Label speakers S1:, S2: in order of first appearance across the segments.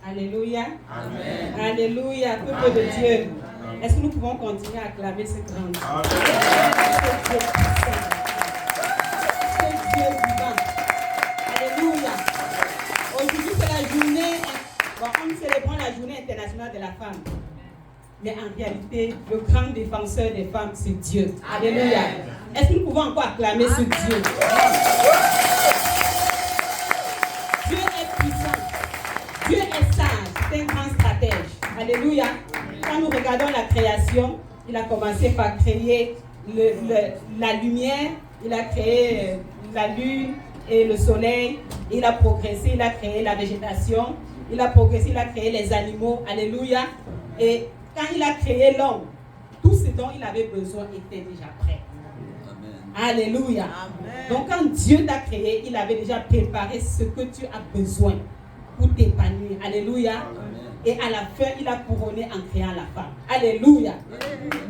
S1: Alléluia.
S2: Amen.
S1: Alléluia, peuple de Dieu. Est-ce que nous pouvons continuer à acclamer ce grand Dieu? Ce Dieu vivant. Alléluia. Aujourd'hui, c'est la journée, nous célébrons la journée internationale de la femme. Mais en réalité, le grand défenseur des femmes, c'est Dieu. Alléluia. Est-ce que nous pouvons encore acclamer ce Dieu? Dieu est puissant. Dieu est sage. C'est un grand stratège. Alléluia. Quand nous regardons la création, il a commencé par créer la lumière, il a créé la lune et le soleil, il a progressé, il a créé la végétation, il a progressé, il a créé les animaux. Alléluia. Et quand il a créé l'homme, tout ce dont il avait besoin était déjà prêt. Amen. Alléluia. Amen. Donc quand Dieu t'a créé, il avait déjà préparé ce que tu as besoin pour t'épanouir. Alléluia. Amen. Et à la fin, il a couronné en créant la femme. Alléluia.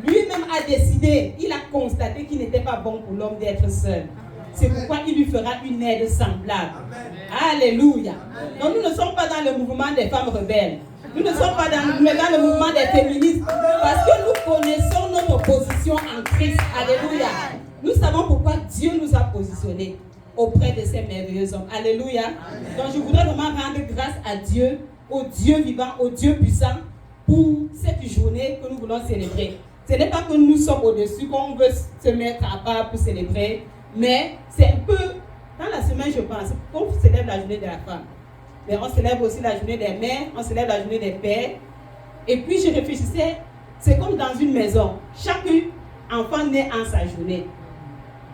S1: Lui-même a décidé, il a constaté qu'il n'était pas bon pour l'homme d'être seul. C'est pourquoi il lui fera une aide semblable. Amen. Alléluia. Amen. Donc nous ne sommes pas dans le mouvement des femmes rebelles. Nous ne sommes pas dans le mouvement des féministes. Parce que nous connaissons notre position en Christ. Alléluia. Nous savons pourquoi Dieu nous a positionnés auprès de ces merveilleux hommes. Alléluia. Amen. Donc je voudrais vraiment rendre grâce à Dieu, au Dieu vivant, au Dieu puissant, pour cette journée que nous voulons célébrer. Ce n'est pas que nous sommes au-dessus, qu'on veut se mettre à part pour célébrer, mais c'est un peu, dans la semaine je pense, qu'on célèbre la journée de la femme. Mais on célèbre aussi la journée des mères, on célèbre la journée des pères. Et puis je réfléchissais, c'est comme dans une maison. Chaque enfant naît en sa journée,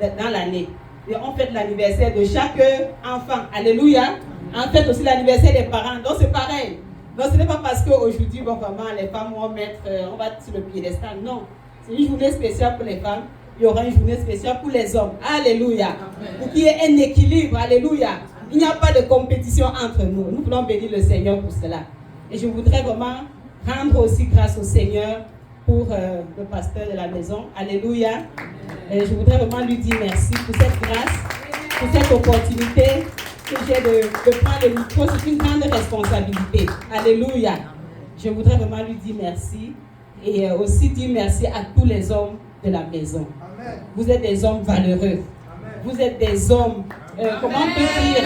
S1: dans l'année. Et on fête l'anniversaire de chaque enfant. Alléluia. On fête aussi l'anniversaire des parents. Donc c'est pareil. Donc ce n'est pas parce qu'aujourd'hui, bon, vraiment, les femmes vont mettre, on va sur le piédestal. Non. C'est une journée spéciale pour les femmes. Il y aura une journée spéciale pour les hommes. Alléluia. Amen. Pour qu'il y ait un équilibre. Alléluia. Il n'y a pas de compétition entre nous. Nous voulons bénir le Seigneur pour cela. Et je voudrais vraiment rendre aussi grâce au Seigneur pour le pasteur de la maison. Alléluia. Et je voudrais vraiment lui dire merci pour cette grâce, pour cette opportunité que j'ai de prendre le micro. C'est une grande responsabilité. Alléluia. Je voudrais vraiment lui dire merci et aussi dire merci à tous les hommes de la maison. Amen. Vous êtes des hommes valeureux. Amen. Vous êtes des hommes, comment on peut dire,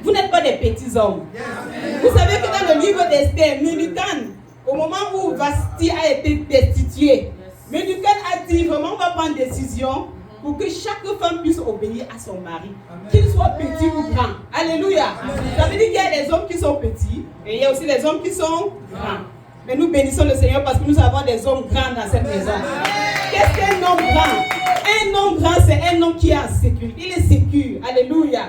S1: vous n'êtes pas des petits hommes. Amen. Vous savez que dans le livre d'Esther, Memucan, au moment où Vasti a été destitué, Memucan a dit vraiment on va prendre décision pour que chaque femme puisse obéir à son mari, qu'il soit petit ou grand. Alléluia. Ça veut dire qu'il y a des hommes qui sont petits et il y a aussi des hommes qui sont grands. Mais nous bénissons le Seigneur parce que nous avons des hommes grands dans cette maison. Qu'est-ce qu'un homme grand? Un homme grand, c'est un homme qui est en sécurité. Il est sécure. Alléluia.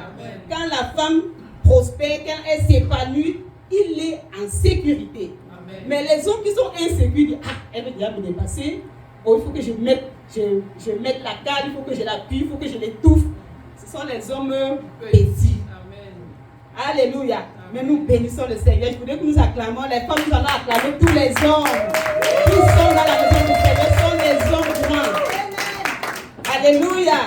S1: Quand la femme prospère, quand elle s'épanouit, il est en sécurité. Amen. Mais les hommes qui sont insécures disent, elle veut déjà me dépasser. Oh, il faut que je mette la cale, il faut que je l'appuie, il faut que je l'étouffe. Ce sont les hommes petits. Amen. Alléluia. Amen. Mais nous bénissons le Seigneur. Je voudrais que nous acclamons les femmes, nous allons acclamer tous les hommes qui sont dans la maison du Seigneur, sont des hommes grands. Alléluia.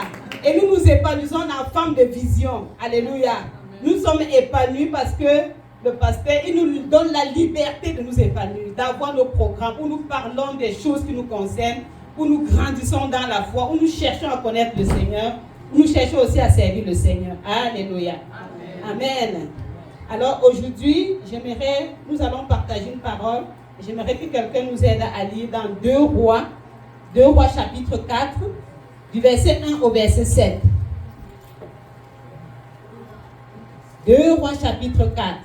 S1: Et nous nous épanouissons en femmes de vision. Alléluia. Amen. Nous sommes épanouis parce que le pasteur, il nous donne la liberté de nous épanouir, d'avoir nos programmes où nous parlons des choses qui nous concernent, où nous grandissons dans la foi, où nous cherchons à connaître le Seigneur, où nous cherchons aussi à servir le Seigneur. Alléluia. Amen. Amen. Alors aujourd'hui, nous allons partager une parole. J'aimerais que quelqu'un nous aide à lire dans 2 Rois chapitre 4, du verset 1 au verset 7. 2 Rois chapitre 4,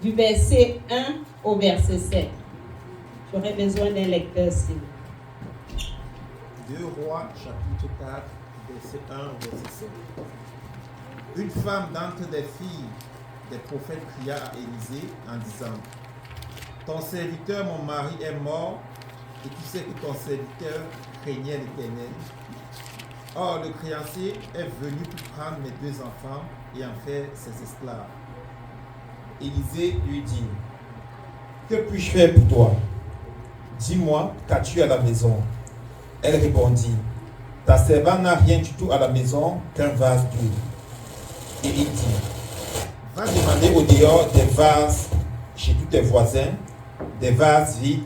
S1: du verset 1 au verset 7. J'aurais besoin d'un lecteur ici.
S3: 2 Rois chapitre 4, verset 1 au verset 7. Une femme d'entre des filles des prophètes cria à Élisée en disant: ton serviteur, mon mari, est mort, et tu sais que ton serviteur craignait l'Éternel. Or, le créancier est venu pour prendre mes 2 enfants et en faire ses esclaves.
S4: Élisée lui dit: que puis-je faire pour toi? Dis-moi, qu'as-tu à la maison? Elle répondit: ta servante n'a rien du tout à la maison qu'un vase d'huile. Et il dit: demander au dehors des vases chez tous tes voisins, des vases vides.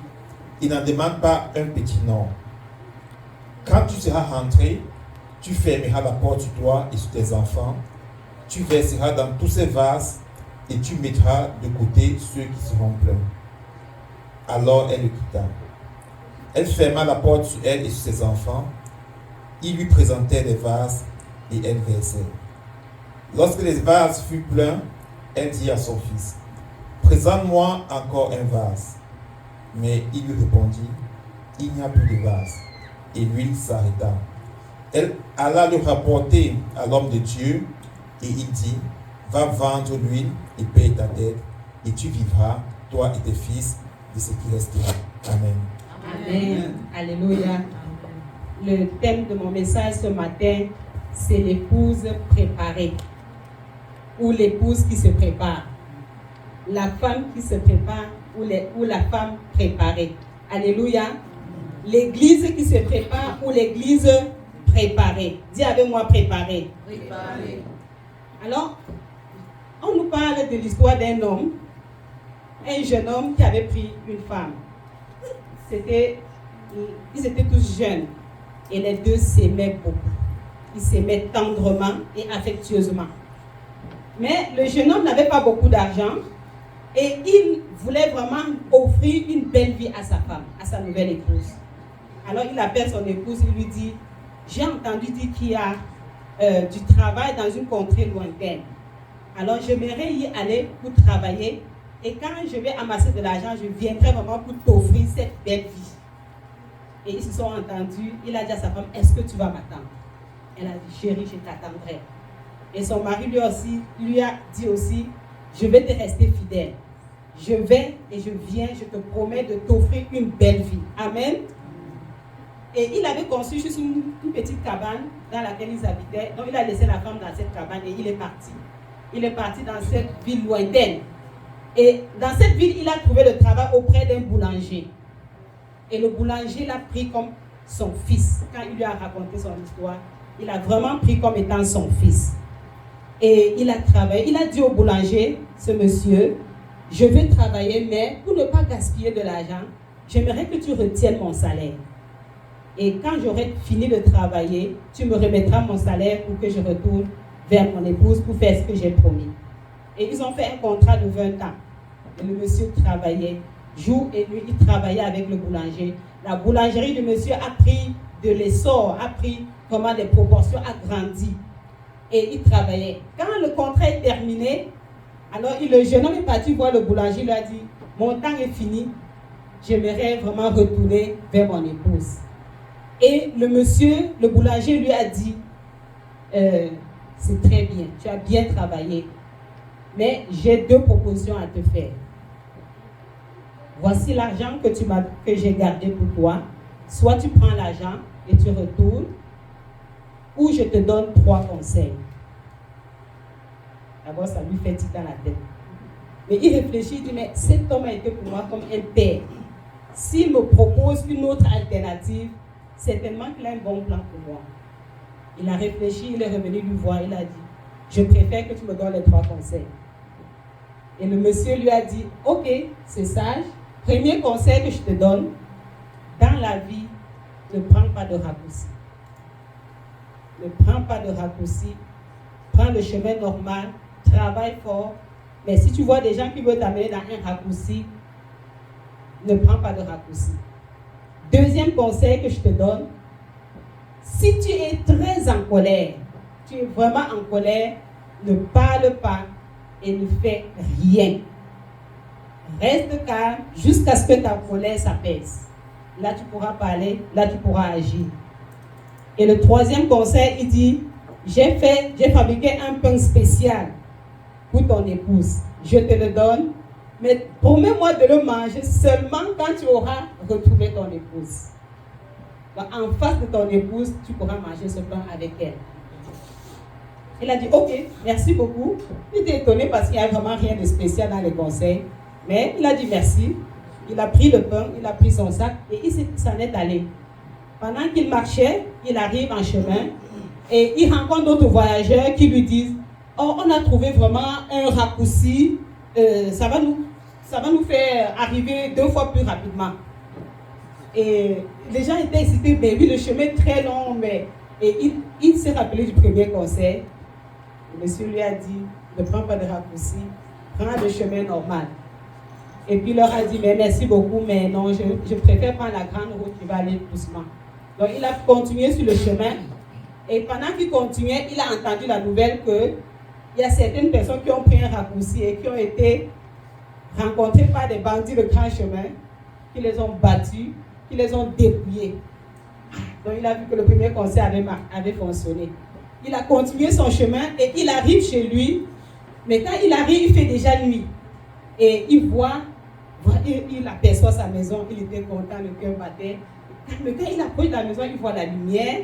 S4: Il n'en demande pas un petit nom. Quand tu seras rentré, tu fermeras la porte sur toi et sur tes enfants. Tu verseras dans tous ces vases et tu mettras de côté ceux qui seront pleins. Alors elle le quitta. Elle ferma la porte sur elle et sur ses enfants. Il lui présentait les vases et elle versait. Lorsque les vases furent pleins, elle dit à son fils, « Présente-moi encore un vase. » Mais il lui répondit, « Il n'y a plus de vase. » Et l'huile s'arrêta. Elle alla le rapporter à l'homme de Dieu et il dit, « Va vendre l'huile et paye ta dette et tu vivras, toi et tes fils, de ce qui restera. » Amen.
S1: Amen. Alléluia. Le thème de mon message ce matin, c'est l'épouse préparée ou l'épouse qui se prépare. La femme qui se prépare ou la femme préparée. Alléluia. L'église qui se prépare ou l'église préparée. Dis avec moi préparée.
S2: Préparée.
S1: Alors, on nous parle de l'histoire d'un homme, un jeune homme qui avait pris une femme. Ils étaient tous jeunes et les deux s'aimaient beaucoup. Ils s'aimaient tendrement et affectueusement. Mais le jeune homme n'avait pas beaucoup d'argent et il voulait vraiment offrir une belle vie à sa femme, à sa nouvelle épouse. Alors il appelle son épouse et lui dit, j'ai entendu dire qu'il y a du travail dans une contrée lointaine. Alors j'aimerais y aller pour travailler et quand je vais amasser de l'argent, je viendrai vraiment pour t'offrir cette belle vie. Et ils se sont entendus, il a dit à sa femme, est-ce que tu vas m'attendre? Elle a dit, chérie, je t'attendrai. Et son mari lui a dit aussi, je vais te rester fidèle. Je vais et je viens, je te promets de t'offrir une belle vie. Amen. Et il avait construit juste une petite cabane dans laquelle ils habitaient. Donc il a laissé la femme dans cette cabane et il est parti. Il est parti dans cette ville lointaine. Et dans cette ville, il a trouvé le travail auprès d'un boulanger. Et le boulanger l'a pris comme son fils. Quand il lui a raconté son histoire, il a vraiment pris comme étant son fils. Et il a travaillé. Il a dit au boulanger, ce monsieur, je veux travailler, mais pour ne pas gaspiller de l'argent, j'aimerais que tu retiennes mon salaire. Et quand j'aurai fini de travailler, tu me remettras mon salaire pour que je retourne vers mon épouse pour faire ce que j'ai promis. Et ils ont fait un contrat de 20 ans. Et le monsieur travaillait jour et nuit, il travaillait avec le boulanger. La boulangerie du monsieur a pris de l'essor, a pris comment des proportions, a grandi. Et il travaillait. Quand le contrat est terminé, alors le jeune homme est parti voir le boulanger, il lui a dit, mon temps est fini, j'aimerais vraiment retourner vers mon épouse. Et le monsieur, le boulanger lui a dit, c'est très bien, tu as bien travaillé, mais j'ai deux propositions à te faire. Voici l'argent que j'ai gardé pour toi. Soit tu prends l'argent et tu retournes, ou je te donne 3 conseils. D'abord, ça lui fait tic dans la tête. Mais il réfléchit, il dit, mais cet homme a été pour moi comme un père. S'il me propose une autre alternative, certainement qu'il a un bon plan pour moi. Il a réfléchi, il est revenu lui voir, il a dit, je préfère que tu me donnes les 3 conseils. Et le monsieur lui a dit, ok, c'est sage. Premier conseil que je te donne, dans la vie, ne prends pas de raccourci. Ne prends pas de raccourci. Prends le chemin normal, travaille fort. Mais si tu vois des gens qui veulent t'amener dans un raccourci, ne prends pas de raccourci. Deuxième conseil que je te donne, si tu es très en colère, tu es vraiment en colère, ne parle pas et ne fais rien. Reste calme jusqu'à ce que ta colère s'apaise. Là, tu pourras parler, là, tu pourras agir. Et le troisième conseil, il dit, j'ai fabriqué un pain spécial pour ton épouse. Je te le donne, mais promets-moi de le manger seulement quand tu auras retrouvé ton épouse. Donc, en face de ton épouse, tu pourras manger ce pain avec elle. Il a dit, ok, merci beaucoup. Il était étonné parce qu'il n'y a vraiment rien de spécial dans les conseils. Mais il a dit merci. Il a pris le pain, il a pris son sac et il s'en est allé. Pendant qu'il marchait, il arrive en chemin et il rencontre d'autres voyageurs qui lui disent, on a trouvé vraiment un raccourci. Ça va nous faire arriver 2 fois plus rapidement. Et les gens étaient excités, mais oui, le chemin est très long, mais et il s'est rappelé du premier conseil. Le monsieur lui a dit, ne prends pas de raccourci, prends le chemin normal. Et puis il leur a dit, mais merci beaucoup, mais non, je préfère prendre la grande route qui va aller doucement. Donc il a continué sur le chemin, et pendant qu'il continuait, il a entendu la nouvelle qu'il y a certaines personnes qui ont pris un raccourci et qui ont été rencontrées par des bandits de grand chemin, qui les ont battus, qui les ont dépouillés. Donc il a vu que le premier conseil avait fonctionné. Il a continué son chemin et il arrive chez lui, mais quand il arrive, il fait déjà nuit. Et il il aperçoit sa maison, il était content, le cœur battait. Mais quand il approche de la maison, il voit la lumière,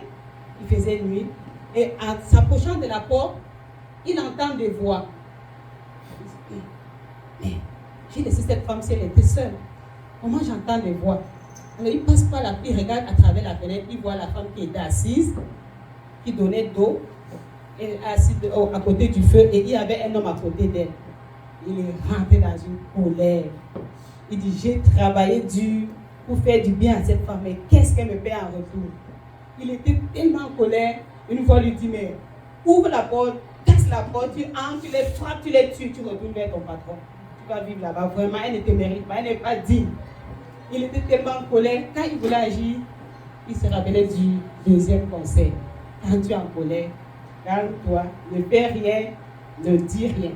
S1: il faisait nuit. Et en s'approchant de la porte, il entend des voix. Il dit, mais j'ai laissé cette femme si elle était seule. Comment j'entends des voix? Alors il passe par il regarde à travers la fenêtre, il voit la femme qui était assise, qui donnait d'eau, assise à côté du feu, et il y avait un homme à côté d'elle. Il est rentré dans une colère. Il dit, j'ai travaillé dur pour faire du bien à cette femme, mais qu'est-ce qu'elle me paie en retour? Il était tellement en colère. Une fois, il lui dit, mais ouvre la porte, casse la porte, tu entres, tu les frappes, tu les tues, tu retournes vers ton patron. Tu vas vivre là-bas. Vraiment, elle ne te mérite pas, elle n'est pas digne. Il était tellement en colère. Quand il voulait agir, il se rappelait du deuxième conseil. Quand tu es en colère, calme-toi, ne fais rien, ne dis rien.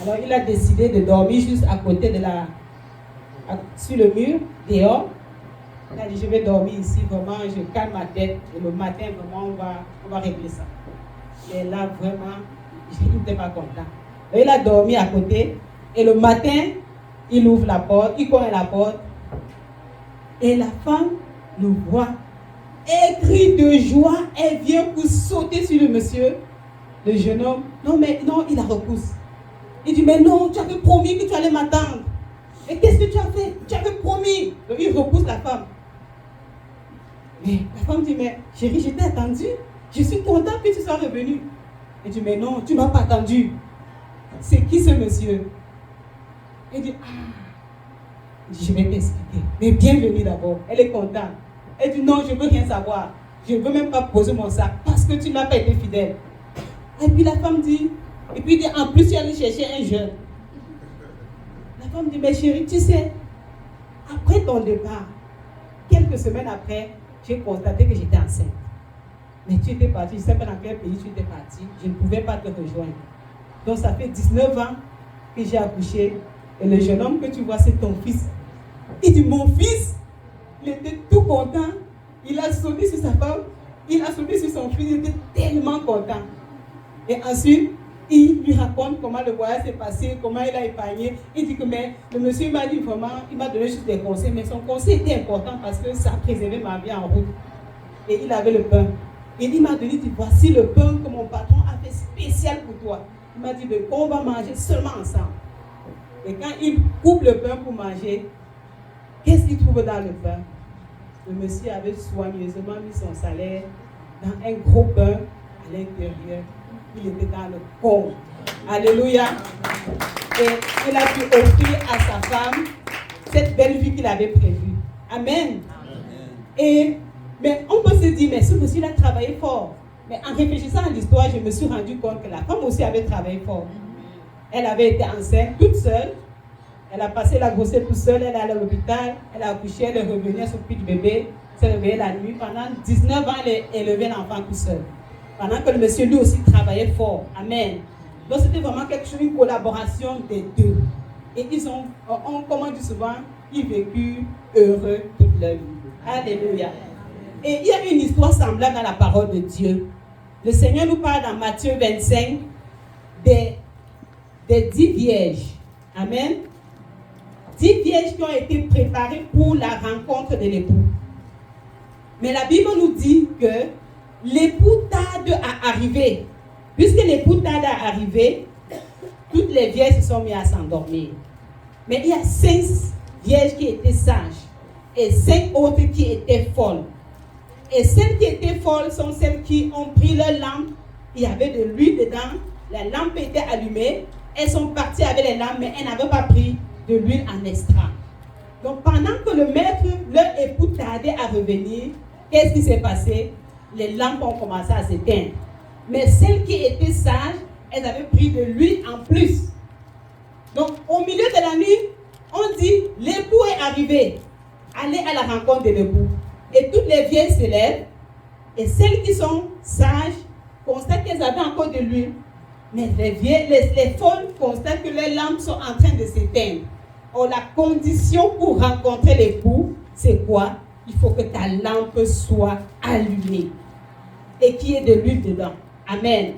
S1: Alors il a décidé de dormir juste à côté sur le mur, dehors. Il a dit, je vais dormir ici, vraiment, je calme ma tête. Et le matin, vraiment, on va régler ça. Et là, vraiment, il n'était pas content. Et il a dormi à côté. Et le matin, il ouvre la porte, il cogne la porte. Et la femme le voit. Elle crie de joie, elle vient pour sauter sur le monsieur. Le jeune homme, non, il la repousse. Il dit, mais non, tu avais promis que tu allais m'attendre. Et qu'est-ce que tu as fait? Tu avais promis. Donc il repousse la femme. Mais la femme dit, mais chérie, je t'ai attendu. Je suis contente que tu sois revenu. Il dit, mais non, tu ne m'as pas attendu. C'est qui ce monsieur? Il dit, il dit, je vais t'expliquer. Mais bienvenue d'abord. Elle est contente. Elle dit, non, je ne veux rien savoir. Je ne veux même pas poser mon sac parce que tu n'as pas été fidèle. Et puis la femme dit, en plus tu allais chercher un jeune. La femme dit, mais chérie, tu sais, après ton départ, quelques semaines après, j'ai constaté que j'étais enceinte. Mais tu étais partie, je ne sais pas dans quel pays tu étais partie, je ne pouvais pas te rejoindre. Donc ça fait 19 ans que j'ai accouché. Et le jeune homme que tu vois, c'est ton fils. Il dit, mon fils? Il était tout content. Il a sauté sur sa femme, il a sauté sur son fils, il était tellement content. Et ensuite, il lui raconte comment le voyage s'est passé, comment il a épargné. Il dit que mais, le monsieur m'a dit vraiment, il m'a donné juste des conseils, mais son conseil était important parce que ça a préservé ma vie en route. Et il avait le pain. Et il m'a donné, dit, voici le pain que mon patron a fait spécial pour toi. Il m'a dit, on va manger seulement ensemble. Et quand il coupe le pain pour manger, qu'est-ce qu'il trouve dans le pain? Le monsieur avait soigneusement mis son salaire dans un gros pain à l'intérieur. Il était dans le corps. Alléluia. Et il a pu offrir à sa femme cette belle vie qu'il avait prévue. Amen. Mais on peut se dire, mais ce monsieur il a travaillé fort. Mais en réfléchissant à l'histoire, je me suis rendu compte que la femme aussi avait travaillé fort. Elle avait été enceinte toute seule. Elle a passé la grossesse toute seule. Elle est allée à l'hôpital. Elle a accouché. Elle est revenue. Elle s'occupe du bébé. Elle s'est réveillée la nuit. Pendant 19 ans, elle a élevé l'enfant tout seul. Pendant que le monsieur lui aussi travaillait fort. Amen. Donc c'était vraiment quelque chose, une collaboration des deux. Et ils ont, comme on dit souvent, ils vécurent heureux toute leur vie. Alléluia. Et il y a une histoire semblable dans la parole de Dieu. Le Seigneur nous parle dans Matthieu 25 des 10 vierges. Amen. 10 vierges qui ont été préparées pour la rencontre de l'époux. Mais la Bible nous dit que l'époux tarde à arriver. Puisque l'époux tarde à arriver, toutes les vierges se sont mises à s'endormir. Mais il y a 5 vierges qui étaient sages et 5 autres qui étaient folles. Et celles qui étaient folles sont celles qui ont pris leur lampe. Il y avait de l'huile dedans. La lampe était allumée, elles sont parties avec les lampes, mais elles n'avaient pas pris de l'huile en extra. Donc pendant que le maître, leur époux tardait à revenir, qu'est-ce qui s'est passé? Les lampes ont commencé à s'éteindre. Mais celles qui étaient sages, elles avaient pris de l'huile en plus. Donc au milieu de la nuit, on dit, l'époux est arrivé. Allez à la rencontre de l'époux. Et toutes les vieilles se lèvent. Et celles qui sont sages constatent qu'elles avaient encore de l'huile. Mais les folles constatent que les lampes sont en train de s'éteindre. Or, la condition pour rencontrer l'époux, c'est quoi? Il faut que ta lampe soit allumée. Et qu'il y ait de l'huile dedans. Amen.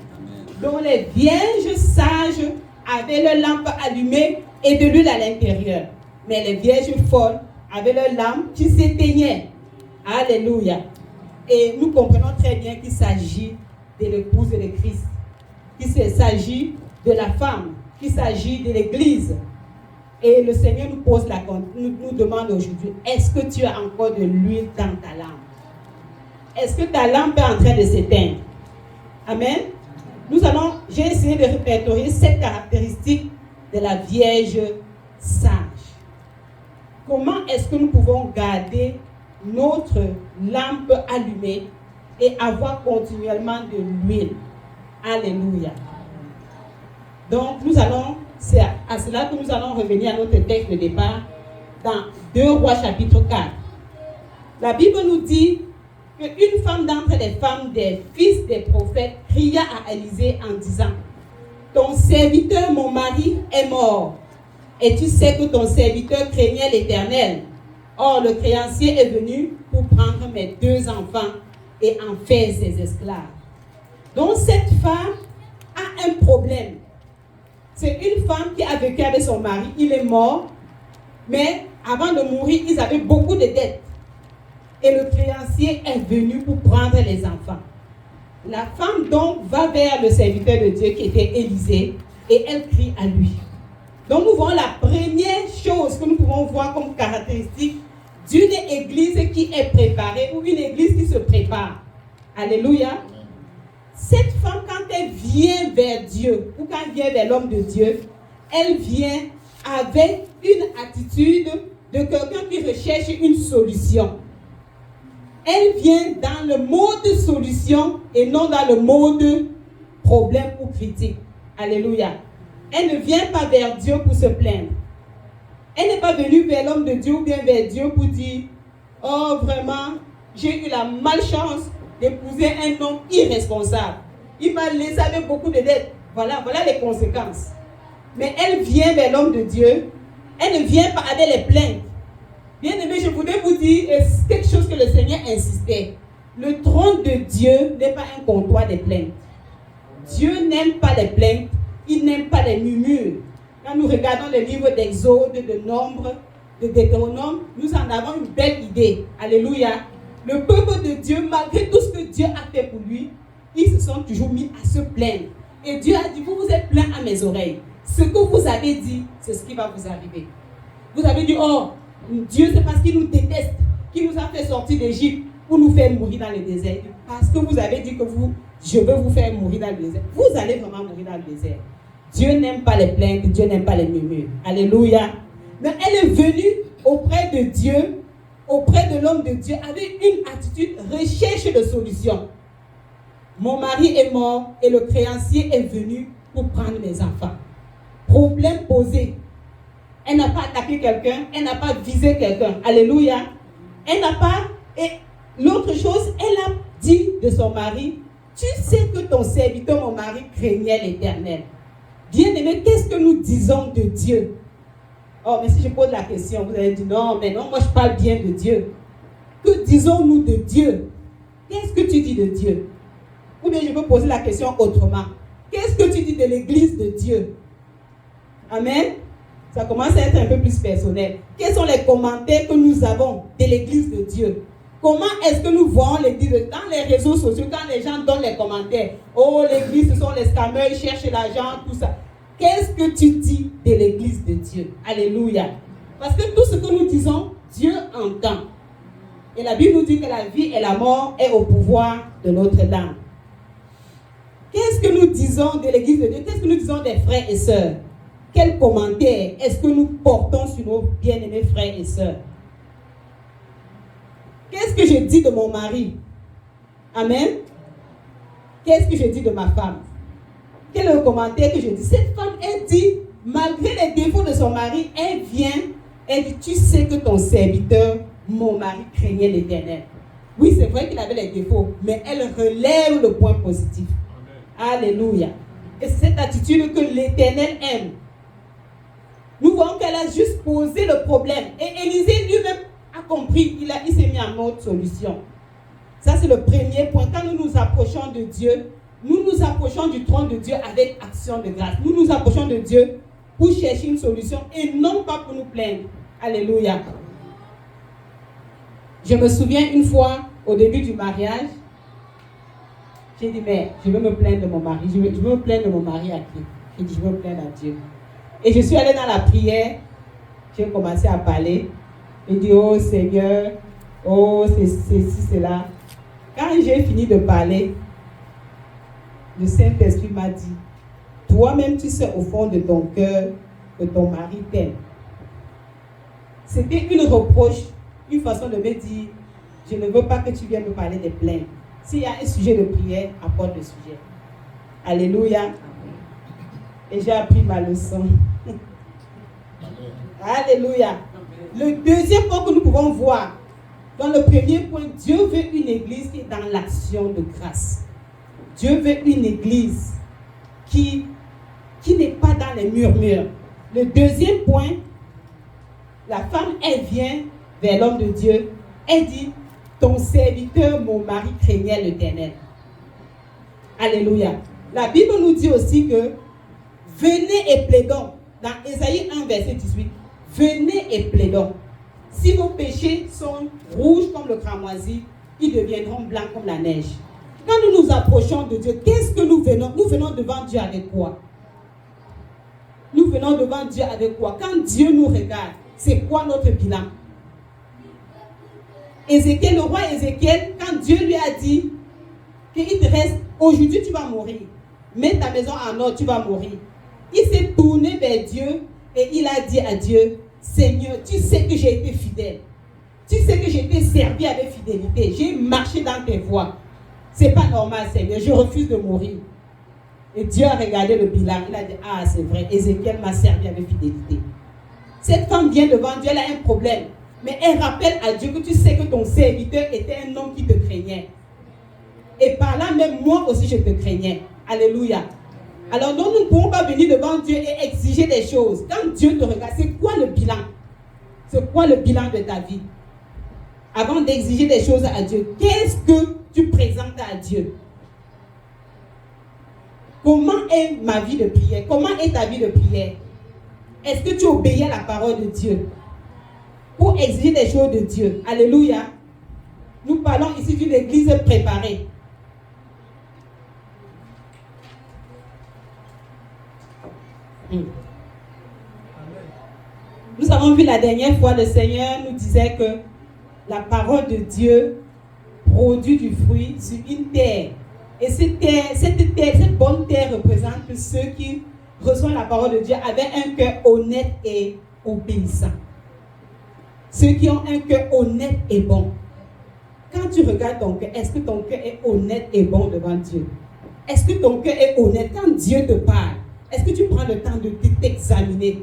S1: Donc, les vierges sages avaient leur lampe allumée et de l'huile à l'intérieur. Mais les vierges folles avaient leur lampe qui s'éteignait. Alléluia. Et nous comprenons très bien qu'il s'agit de l'épouse de Christ. Qu'il s'agit de la femme. Qu'il s'agit de l'Église. Et le Seigneur nous demande aujourd'hui, est-ce que tu as encore de l'huile dans ta lampe? Est-ce que ta lampe est en train de s'éteindre? Amen. J'ai essayé de répertorier 7 caractéristiques de la Vierge sage. Comment est-ce que nous pouvons garder notre lampe allumée et avoir continuellement de l'huile? Alléluia. Donc c'est à cela que nous allons revenir à notre texte de départ dans 2 Rois chapitre 4. La Bible nous dit qu'une femme d'entre les femmes des fils des prophètes cria à Élisée en disant, ton serviteur, mon mari, est mort. Et tu sais que ton serviteur craignait l'Éternel. Or, le créancier est venu pour prendre mes 2 enfants et en faire ses esclaves. Donc, cette femme a un problème. C'est une femme qui a vécu avec son mari. Il est mort. Mais avant de mourir, ils avaient beaucoup de dettes. Et le créancier est venu pour prendre les enfants. La femme donc va vers le serviteur de Dieu qui était Élisée et elle crie à lui. Donc nous voyons la première chose que nous pouvons voir comme caractéristique d'une église qui est préparée ou une église qui se prépare. Alléluia. Cette femme, quand elle vient vers Dieu ou quand elle vient vers l'homme de Dieu, elle vient avec une attitude de quelqu'un qui recherche une solution. Elle vient dans le mode solution et non dans le mode problème ou critique. Alléluia. Elle ne vient pas vers Dieu pour se plaindre. Elle n'est pas venue vers l'homme de Dieu ou bien vers Dieu pour dire « Oh, vraiment, j'ai eu la malchance d'épouser un homme irresponsable. Il m'a laissé avec beaucoup de dettes. Voilà les conséquences. » Mais elle vient vers l'homme de Dieu. Elle ne vient pas avec les plaintes. Bien-aimés, je voudrais vous dire quelque chose que le Seigneur insistait. Le trône de Dieu n'est pas un comptoir de plaintes. Dieu n'aime pas les plaintes. Il n'aime pas les murmures. Quand nous regardons le livre d'Exode, de Nombre, de Deutéronome, nous en avons une belle idée. Alléluia. Le peuple de Dieu, malgré tout ce que Dieu a fait pour lui, ils se sont toujours mis à se plaindre. Et Dieu a dit, vous vous êtes plaints à mes oreilles. Ce que vous avez dit, c'est ce qui va vous arriver. Vous avez dit, oh, Dieu, c'est parce qu'il nous déteste, qu'il nous a fait sortir d'Égypte pour nous faire mourir dans le désert. Parce que vous avez dit que je veux vous faire mourir dans le désert. Vous allez vraiment mourir dans le désert. Dieu n'aime pas les plaintes, Dieu n'aime pas les murmures. Alléluia. Mais elle est venue auprès de Dieu, auprès de l'homme de Dieu, avec une attitude recherche de solution. Mon mari est mort et le créancier est venu pour prendre mes enfants. Problème posé. Elle n'a pas attaqué quelqu'un, elle n'a pas visé quelqu'un. Alléluia. Elle n'a pas... Et l'autre chose, elle a dit de son mari, tu sais que ton serviteur, mon mari, craignait l'Éternel. Bien-aimé, qu'est-ce que nous disons de Dieu? Oh, mais si je pose la question, vous allez dire, non, mais non, moi je parle bien de Dieu. Que disons-nous de Dieu? Qu'est-ce que tu dis de Dieu? Ou bien je peux poser la question autrement. Qu'est-ce que tu dis de l'Église de Dieu? Amen. Ça commence à être un peu plus personnel. Quels sont les commentaires que nous avons de l'Église de Dieu? Comment est-ce que nous voyons l'Église dans les réseaux sociaux, quand les gens donnent les commentaires? Oh, l'Église, ce sont les scammers, ils cherchent l'argent, tout ça. Qu'est-ce que tu dis de l'Église de Dieu? Alléluia. Parce que tout ce que nous disons, Dieu entend. Et la Bible nous dit que la vie et la mort est au pouvoir de notre langue. Qu'est-ce que nous disons de l'église de Dieu? Qu'est-ce que nous disons des frères et sœurs? Quels commentaires est-ce que nous portons sur nos bien-aimés frères et sœurs? Qu'est-ce que je dis de mon mari? Amen. Qu'est-ce que je dis de ma femme? Quel est le commentaire que je dis? Cette femme, elle dit, malgré les défauts de son mari, elle vient, elle dit, tu sais que ton serviteur, mon mari, craignait l'Éternel. Oui, c'est vrai qu'il avait les défauts, mais elle relève le point positif. Amen. Alléluia. Et c'est cette attitude que l'Éternel aime. Nous voyons qu'elle a juste posé le problème. Et Élisée lui-même a compris, il s'est mis en mode solution. Ça, c'est le premier point. Quand nous nous approchons de Dieu, nous nous approchons du trône de Dieu avec action de grâce. Nous nous approchons de Dieu pour chercher une solution et non pas pour nous plaindre. Alléluia. Je me souviens une fois, au début du mariage, j'ai dit, mais je veux me plaindre de mon mari. Je veux me plaindre de mon mari à qui? J'ai dit, je veux me plaindre à Dieu. Et je suis allée dans la prière, j'ai commencé à parler. J'ai dit, oh Seigneur, oh c'est cela. Quand j'ai fini de parler, le Saint-Esprit m'a dit, toi-même tu sais au fond de ton cœur que ton mari t'aime. C'était une reproche, une façon de me dire, je ne veux pas que tu viennes me parler des plaintes. S'il y a un sujet de prière, apporte le sujet. Alléluia. Et j'ai appris ma leçon. Alléluia. Le deuxième point que nous pouvons voir, dans le premier point, Dieu veut une église qui est dans l'action de grâce. Dieu veut une église qui n'est pas dans les murmures. Le deuxième point, la femme, elle vient vers l'homme de Dieu. Elle dit, ton serviteur, mon mari, craignait l'Éternel. Alléluia. La Bible nous dit aussi que venez et plaidons. Dans Ésaïe 1, verset 18, venez et plaidons. Si vos péchés sont rouges comme le cramoisi, ils deviendront blancs comme la neige. Quand nous nous approchons de Dieu, qu'est-ce que nous venons? Nous venons devant Dieu avec quoi? Nous venons devant Dieu avec quoi? Quand Dieu nous regarde, c'est quoi notre bilan? Ézéchiel, le roi Ézéchiel, quand Dieu lui a dit qu'il te reste, aujourd'hui tu vas mourir, mets ta maison en ordre, tu vas mourir. Il s'est tourné vers Dieu et il a dit à Dieu, Seigneur, tu sais que j'ai été fidèle. Tu sais que j'ai été servi avec fidélité. J'ai marché dans tes voies. C'est pas normal, Seigneur. Je refuse de mourir. Et Dieu a regardé le bilan. Il a dit, ah, c'est vrai, Ézéchiel m'a servi avec fidélité. Cette femme vient devant Dieu, elle a un problème. Mais elle rappelle à Dieu que tu sais que ton serviteur était un homme qui te craignait. Et par là même, moi aussi, je te craignais. Alléluia. Alors nous ne pouvons pas venir devant Dieu et exiger des choses. Quand Dieu te regarde, c'est quoi le bilan? C'est quoi le bilan de ta vie? Avant d'exiger des choses à Dieu, qu'est-ce que tu présentes à Dieu? Comment est ma vie de prière? Comment est ta vie de prière? Est-ce que tu obéis à la parole de Dieu pour exiger des choses de Dieu? Alléluia. Nous parlons ici d'une église préparée. Nous avons vu la dernière fois, le Seigneur nous disait que la parole de Dieu produit du fruit sur une terre. Et cette bonne terre représente ceux qui reçoivent la parole de Dieu avec un cœur honnête et obéissant. Ceux qui ont un cœur honnête et bon. Quand tu regardes ton cœur, est-ce que ton cœur est honnête et bon devant Dieu? Est-ce que ton cœur est honnête quand Dieu te parle? Est-ce que tu prends le temps de t'examiner?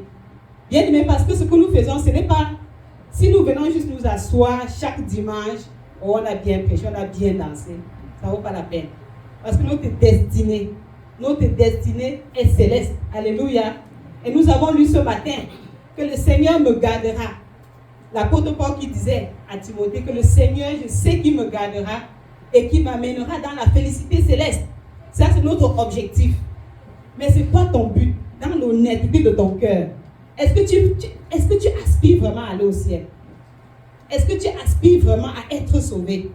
S1: Bien aimé, parce que ce que nous faisons, ce n'est pas... Si nous venons juste nous asseoir chaque dimanche, oh, on a bien prêché, on a bien dansé, ça ne vaut pas la peine. Parce que notre destinée est céleste. Alléluia. Et nous avons lu ce matin que le Seigneur me gardera. L'apôtre Paul qui disait à Timothée que le Seigneur, je sais qu'il me gardera et qu'il m'amènera dans la félicité céleste. Ça, c'est notre objectif. Mais c'est quoi ton but? Dans l'honnêteté de ton cœur. Est-ce que tu aspires vraiment à aller au ciel? Est-ce que tu aspires vraiment à être sauvé?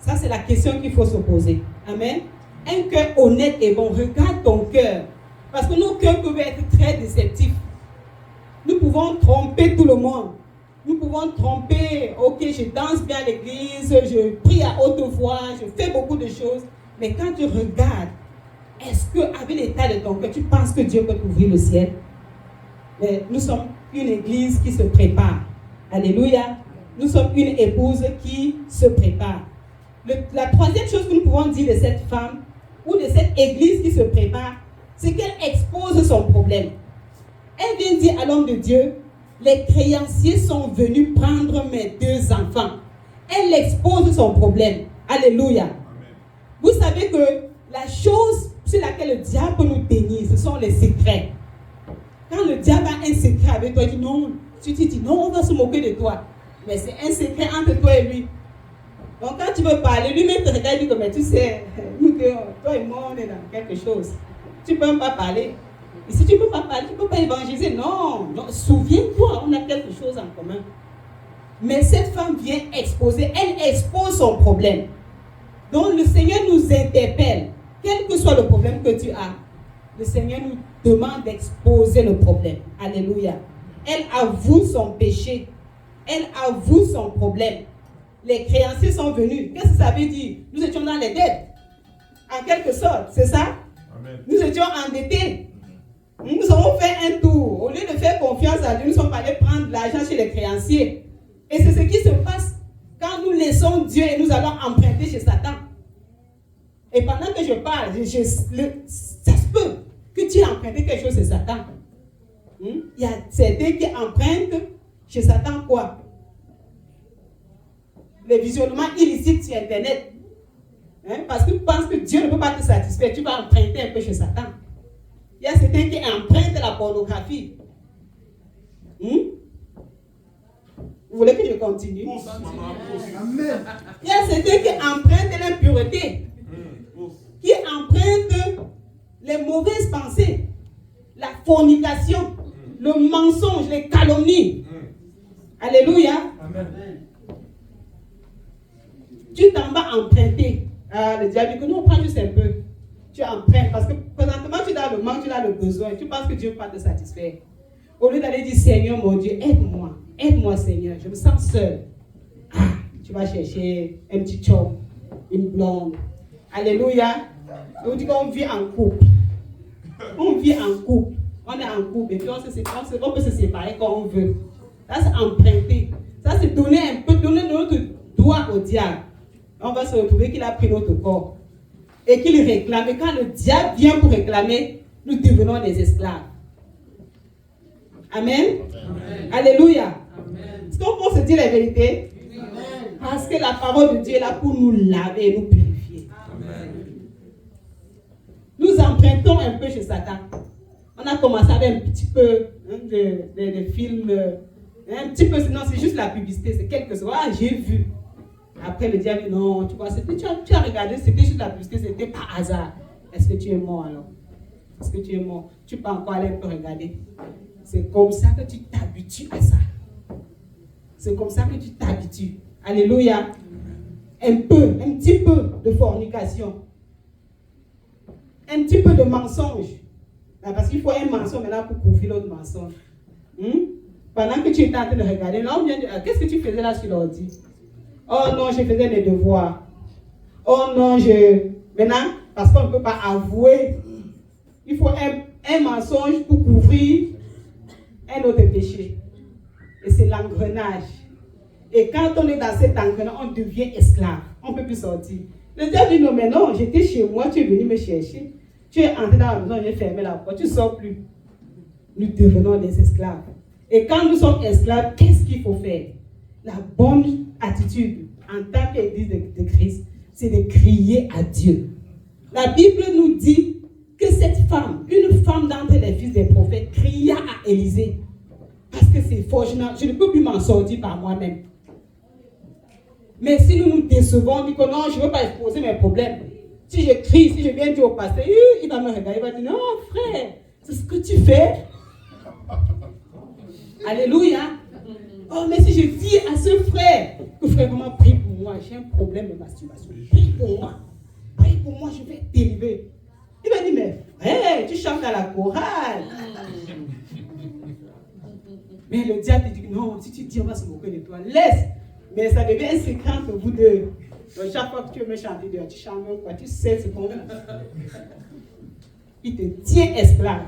S1: Ça, c'est la question qu'il faut se poser. Amen. Un cœur honnête et bon. Regarde ton cœur. Parce que nos cœurs peuvent être très déceptifs. Nous pouvons tromper tout le monde. Nous pouvons tromper, ok, je danse bien à l'église, je prie à haute voix, je fais beaucoup de choses. Mais quand tu regardes Est-ce qu'avec l'état de ton cœur, tu penses que Dieu peut t'ouvrir le ciel? Mais nous sommes une église qui se prépare. Alléluia. Nous sommes une épouse qui se prépare. La troisième chose que nous pouvons dire de cette femme ou de cette église qui se prépare, c'est qu'elle expose son problème. Elle vient dire à l'homme de Dieu, les créanciers sont venus prendre mes 2 enfants. Elle expose son problème. Alléluia. Amen. Vous savez que la chose sur laquelle le diable peut nous tenir, ce sont les secrets. Quand le diable a un secret avec toi, il dit non, tu te dis non, on va se moquer de toi. Mais c'est un secret entre toi et lui. Donc quand tu veux parler, lui-même te regarde et dit, mais tu sais, nous, toi et moi, on est dans quelque chose. Tu ne peux même pas parler. Et si tu ne peux pas parler, tu ne peux pas évangéliser. Non, non, souviens-toi, on a quelque chose en commun. Mais cette femme vient exposer, elle expose son problème. Donc le Seigneur nous interpelle, quel que soit le problème que tu as, le Seigneur nous demande d'exposer le problème. Alléluia. Elle avoue son péché. Elle avoue son problème. Les créanciers sont venus. Qu'est-ce que ça veut dire? Nous étions dans les dettes. En quelque sorte, c'est ça? Amen. Nous étions endettés. Nous avons fait un tour. Au lieu de faire confiance à Dieu, nous sommes allés prendre l'argent chez les créanciers. Et c'est ce qui se passe quand nous laissons Dieu et nous allons emprunter chez Satan. Et pendant que je parle, ça se peut que tu aies emprunté quelque chose chez Satan. Il y a certains qui empruntent chez Satan quoi? Les visionnements illicites sur Internet. Parce que tu penses que Dieu ne peut pas te satisfaire, tu vas emprunter un peu chez Satan. Il y a certains qui empruntent la pornographie. Vous voulez que je continue? Amen. Il y a certains qui empruntent l'impureté, qui empruntent les mauvaises pensées, la fornication, le mensonge, les calomnies. Alléluia. Amen. Tu t'en vas emprunter. Le diable dit que non, prends juste un peu. Tu empruntes parce que présentement tu as le manque, tu as le besoin. Tu penses que Dieu ne peut pas te satisfaire. Au lieu d'aller dire Seigneur mon Dieu, aide-moi. Aide-moi Seigneur, je me sens seul. Tu vas chercher un petit chum, une blonde. Alléluia. On dit qu'on vit en couple. On vit en couple. On est en couple et puis on peut se séparer quand on veut. Ça c'est emprunter. Ça c'est donner un peu, donner notre doigt au diable. On va se retrouver qu'il a pris notre corps. Et qu'il réclame. Et quand le diable vient pour réclamer, nous devenons des esclaves. Amen. Amen. Alléluia. Amen. Est-ce qu'on peut se dire la vérité? Amen. Parce que la parole de Dieu est là pour nous laver et nous purifier. Amen. Nous empruntons un peu chez Satan. On a commencé avec un petit peu de films. Un petit peu, sinon c'est juste la publicité. C'est quelque chose. Ah, j'ai vu. Après le diable dit non, tu vois, tu as regardé, c'était juste la publicité, c'était par hasard. Est-ce que tu es mort alors? Est-ce que tu es mort? Tu peux encore aller un peu regarder. C'est comme ça que tu t'habitues à ça. C'est comme ça que tu t'habitues. Alléluia. Un petit peu de fornication. Un petit peu de mensonge. Parce qu'il faut un mensonge maintenant pour couvrir l'autre mensonge. Pendant que tu étais en train de regarder, là on vient de dire, qu'est-ce que tu faisais là sur l'ordi? Oh non, je faisais mes devoirs. Oh non, maintenant, parce qu'on ne peut pas avouer, il faut un mensonge pour couvrir un autre péché. Et c'est l'engrenage. Et quand on est dans cet engrenage, on devient esclave. On ne peut plus sortir. Le diable dit non, mais non, j'étais chez moi, tu es venu me chercher. Tu es entré dans la maison, j'ai fermé la porte, tu ne sors plus. Nous devenons des esclaves. Et quand nous sommes esclaves, qu'est-ce qu'il faut faire? La bonne attitude en tant qu'église de Christ, c'est de crier à Dieu. La Bible nous dit que cette femme, une femme d'entre les fils des prophètes, cria à Élisée. Parce que c'est fort, je ne peux plus m'en sortir par moi-même. Mais si nous nous décevons, on dit que non, je ne veux pas exposer mes problèmes. Si je crie, si je viens dire au pasteur, il va me regarder, il va dire, non frère, c'est ce que tu fais. Alléluia. Oh, mais si je dis à ce frère que frère, vraiment prie pour moi, j'ai un problème de masturbation. Prie pour moi. Prie pour moi, je vais te délivrer. Il va dire, mais frère, tu chantes à la chorale. Mais le diable dit, non, si tu dis, on va se moquer de toi, laisse. Mais ça devient un secret entre vous deux. Donc chaque fois que tu veux me chanter, tu chantes même quoi, tu sais ce qu'on veut. il te tient esclave.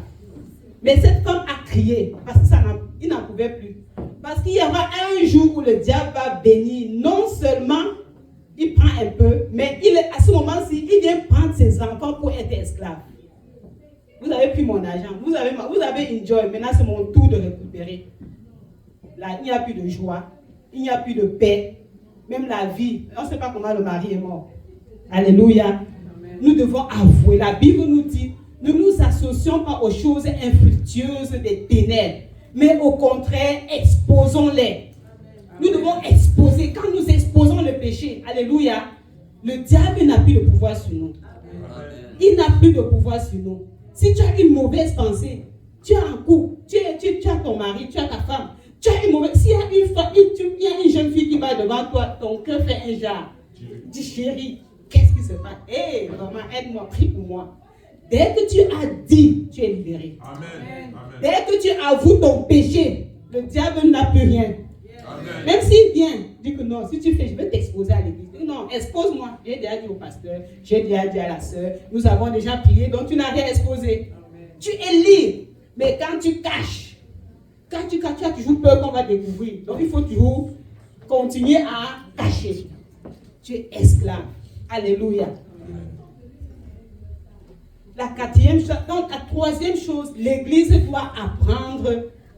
S1: Mais cette femme a crié parce qu'il n'en pouvait plus. Parce qu'il y aura un jour où le diable va bénir. Non seulement il prend un peu, mais à ce moment-ci, il vient prendre ses enfants pour être esclave. Vous avez pris mon argent, vous avez enjoy, maintenant c'est mon tour de récupérer. Là, il n'y a plus de joie, il n'y a plus de paix, même la vie. On ne sait pas comment le mari est mort. Alléluia. Amen. Nous devons avouer, la Bible nous dit, ne nous associons pas aux choses infructueuses des ténèbres, mais au contraire, exposons-les. Nous devons exposer. Quand nous exposons le péché, alléluia, le diable n'a plus de pouvoir sur nous. Il n'a plus de pouvoir sur nous. Si tu as une mauvaise pensée, tu as un couple, tu as ton mari, tu as ta femme, tu as une mauvaise... S'il y a il y a une jeune fille qui va devant toi, ton cœur fait un genre. Dis chérie, qu'est-ce qui se passe? Hé, maman, aide-moi, prie pour moi. Dès que tu as dit, tu es libéré.
S3: Amen.
S1: Dès que tu avoues ton péché, le diable n'a plus rien.
S3: Amen.
S1: Même s'il vient, dis que non, si tu fais, je vais t'exposer à l'église. Non, expose-moi. J'ai déjà dit au pasteur, j'ai déjà dit à la sœur, nous avons déjà prié, donc tu n'as rien exposé. Amen. Tu es libre. Mais quand tu caches, tu as toujours peur qu'on va découvrir. Donc il faut toujours continuer à cacher. Tu es esclave. Alléluia. La troisième chose, l'église doit apprendre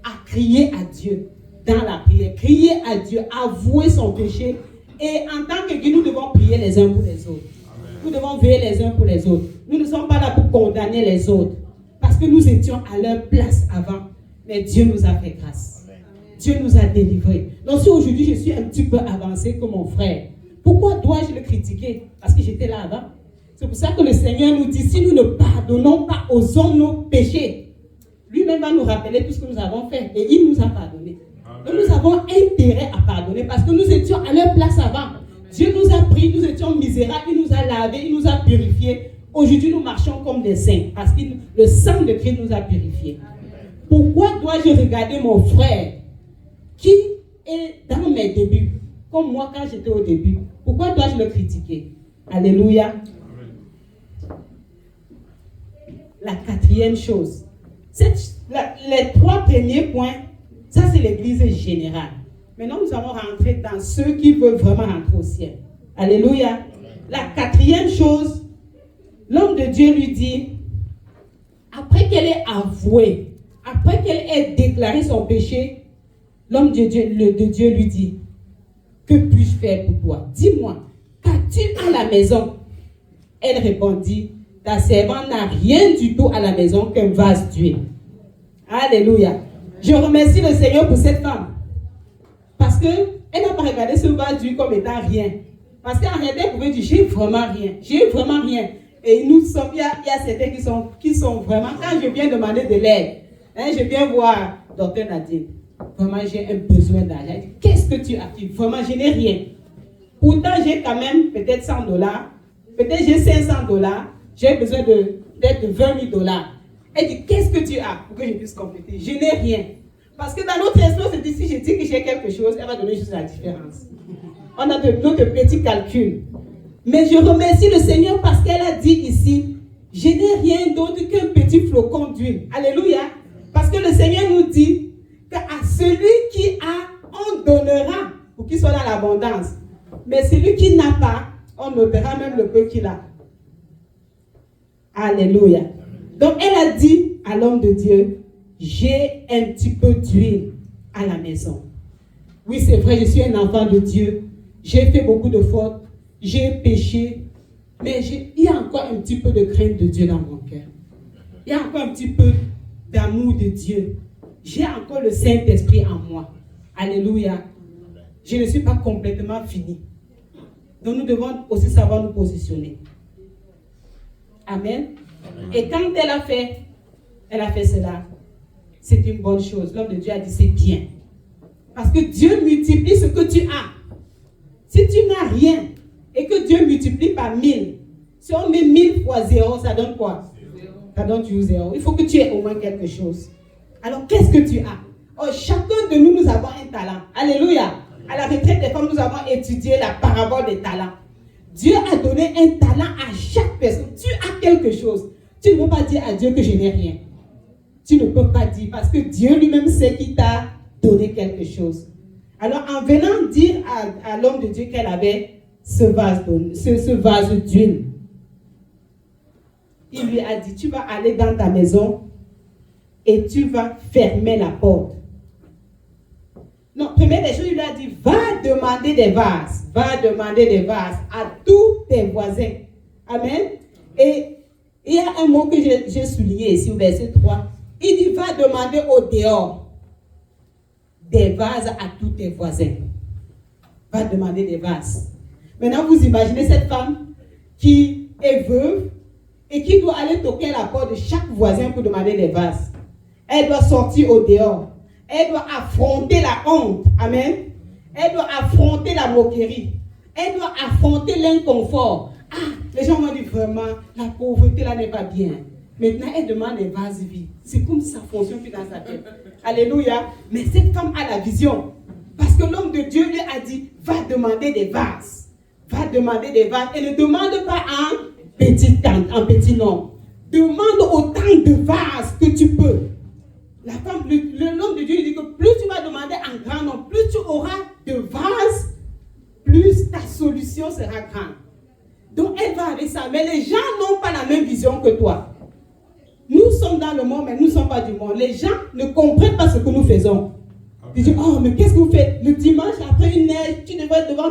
S1: à crier à Dieu dans la prière. Crier à Dieu, avouer son péché. Et en tant que Dieu, nous devons prier les uns pour les autres. Amen. Nous devons veiller les uns pour les autres. Nous ne sommes pas là pour condamner les autres. Parce que nous étions à leur place avant. Mais Dieu nous a fait grâce. Amen. Dieu nous a délivrés. Donc si aujourd'hui je suis un petit peu avancé que mon frère, pourquoi dois-je le critiquer? Parce que j'étais là avant. C'est pour ça que le Seigneur nous dit, si nous ne pardonnons pas aux hommes nos péchés, lui-même va nous rappeler tout ce que nous avons fait. Et il nous a pardonné. Donc nous avons intérêt à pardonner parce que nous étions à leur place avant. Dieu nous a pris, nous étions misérables, il nous a lavés, il nous a purifiés. Aujourd'hui, nous marchons comme des saints parce que le sang de Christ nous a purifiés. Pourquoi dois-je regarder mon frère qui est dans mes débuts, comme moi quand j'étais au début? Pourquoi dois-je le critiquer? Alléluia. La quatrième chose, les trois premiers points, ça c'est l'église générale. Maintenant, nous allons rentrer dans ceux qui veulent vraiment rentrer au ciel. Alléluia. La quatrième chose, l'homme de Dieu lui dit, après qu'elle ait avoué, après qu'elle ait déclaré son péché, l'homme de Dieu lui dit, que puis-je faire pour toi? Dis-moi, qu'as-tu à la maison? Elle répondit, ta servante n'a rien du tout à la maison qu'un vase d'huile. Alléluia. Je remercie le Seigneur pour cette femme. Parce qu'elle n'a pas regardé ce vase d'huile comme étant rien. Parce qu'en réalité, elle pouvait dire, j'ai vraiment rien. J'ai vraiment rien. Et il y a certains qui sont vraiment, quand je viens demander de l'aide, je viens voir Dr Nadine. Vraiment, j'ai un besoin d'argent. Qu'est-ce que tu as? Vraiment, je n'ai rien. Pourtant, j'ai quand même peut-être $100. Peut-être j'ai $500. J'ai besoin peut-être de $20,000. Elle dit, qu'est-ce que tu as pour que je puisse compléter? Je n'ai rien. Parce que dans notre esprit, c'est dit, si je dis que j'ai quelque chose, elle va donner juste la différence. On a notre petit calcul. Mais je remercie le Seigneur parce qu'elle a dit ici, je n'ai rien d'autre qu'un petit flocon d'huile. Alléluia. Parce que le Seigneur nous dit qu'à celui qui a, on donnera pour qu'il soit dans l'abondance. Mais celui qui n'a pas, on me verra même le peu qu'il a. Alléluia. Donc elle a dit à l'homme de Dieu, j'ai un petit peu d'huile à la maison. Oui, c'est vrai, je suis un enfant de Dieu. J'ai fait beaucoup de fautes. J'ai péché. Mais il y a encore un petit peu de crainte de Dieu dans mon cœur. Il y a encore un petit peu d'amour de Dieu. J'ai encore le Saint-Esprit en moi. Alléluia. Je ne suis pas complètement fini. Donc nous devons aussi savoir nous positionner. Amen. Et quand elle a fait cela, c'est une bonne chose. L'homme de Dieu a dit c'est bien. Parce que Dieu multiplie ce que tu as. Si tu n'as rien et que Dieu multiplie par 1000, si on met 1000 fois 0, ça donne quoi? Ça donne toujours 0. Il faut que tu aies au moins quelque chose. Alors qu'est-ce que tu as? Oh, chacun de nous avons un talent. Alléluia. À la retraite des femmes, nous avons étudié la parabole des talents. Dieu a donné un talent à chaque personne. Tu as quelque chose. Tu ne peux pas dire à Dieu que je n'ai rien. Tu ne peux pas dire parce que Dieu lui-même sait qu'il t'a donné quelque chose. Alors, en venant dire à l'homme de Dieu qu'elle avait ce vase d'huile, il lui a dit, tu vas aller dans ta maison et tu vas fermer la porte. Non, première des choses, il lui a dit, va demander des vases à tous tes voisins. Amen. Et il y a un mot que j'ai souligné ici au verset 3. Il dit, va demander au dehors des vases à tous tes voisins. Va demander des vases. Maintenant, vous imaginez cette femme qui est veuve et qui doit aller toquer à la porte de chaque voisin pour demander des vases. Elle doit sortir au dehors. Elle doit affronter la honte. Amen. Elle doit affronter la moquerie. Elle doit affronter l'inconfort. Ah, les gens m'ont dit vraiment, la pauvreté là n'est pas bien. Maintenant, elle demande des vases vides. C'est comme si ça fonctionne plus dans sa tête. Alléluia. Mais cette femme a la vision. Parce que l'homme de Dieu lui a dit, va demander des vases. Va demander des vases. Et ne demande pas un petit nombre. Demande autant de vases que tu peux. La femme, l'homme de Dieu lui dit que plus tu vas demander un grand nombre, plus tu auras de vases, plus ta solution sera grande. Donc elle va avec ça. Mais les gens n'ont pas la même vision que toi. Nous sommes dans le monde, mais nous ne sommes pas du monde. Les gens ne comprennent pas ce que nous faisons. Ils disent, oh, mais qu'est-ce que vous faites? Le dimanche, après une neige, tu devrais être dans